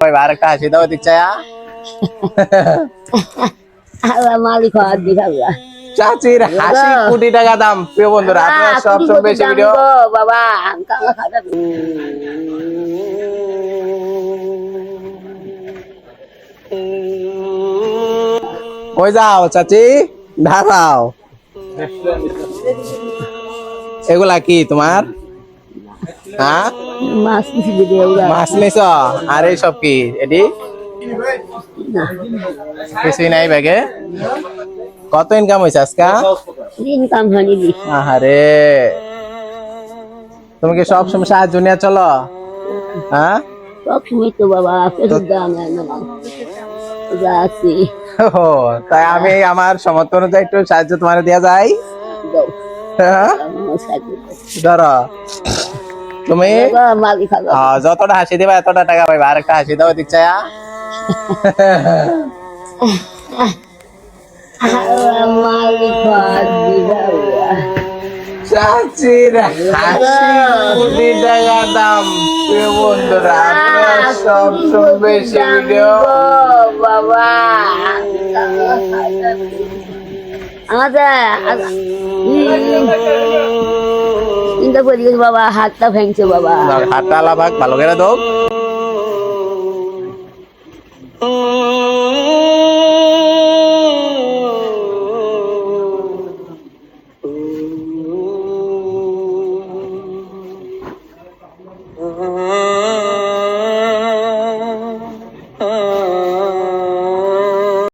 ভাই আরেকটা হাসি দাও দিক চায়া মালিক হওয়ার দিঘা চাচির হাসি কোটি টাকা দাম। প্রিয় বন্ধুরা, আপনারা সবসময় বেশি ভিডিও বাবা কই যাও চাচি, দাঁড়াও। এগুলা কি তোমার? হ্যাঁ, মাছ নিছ? আর এইসব কি? এটি কিছুই নাই ব্যাগে। কত ইনকাম হয়েছে আজকা? ইনকাম হয়নি। আহারে, তুমি কি সব সময় সাহায্য নিয়ে চলো? হ্যাঁ, সবসময় তো বাবা আছি। তাই আমি আমার সমর্থ অনুযায়ী একটু সাহায্য তোমার দেওয়া যায়। ধরো তুমি যতটা হাসি দিবা এতটা টাকা পাইবা। আরেকটা হাসি দাও দিক চায়া চাচির হাসি কোটি টাকা দাম। প্রিয় বন্ধুরা, আপনারা সবসময় বেশি ভিডিও বাবা আমাদের বাবা হাতটা ভেঙছে বাবা। হাতটা আলা ভাগ ভালো করে দাও।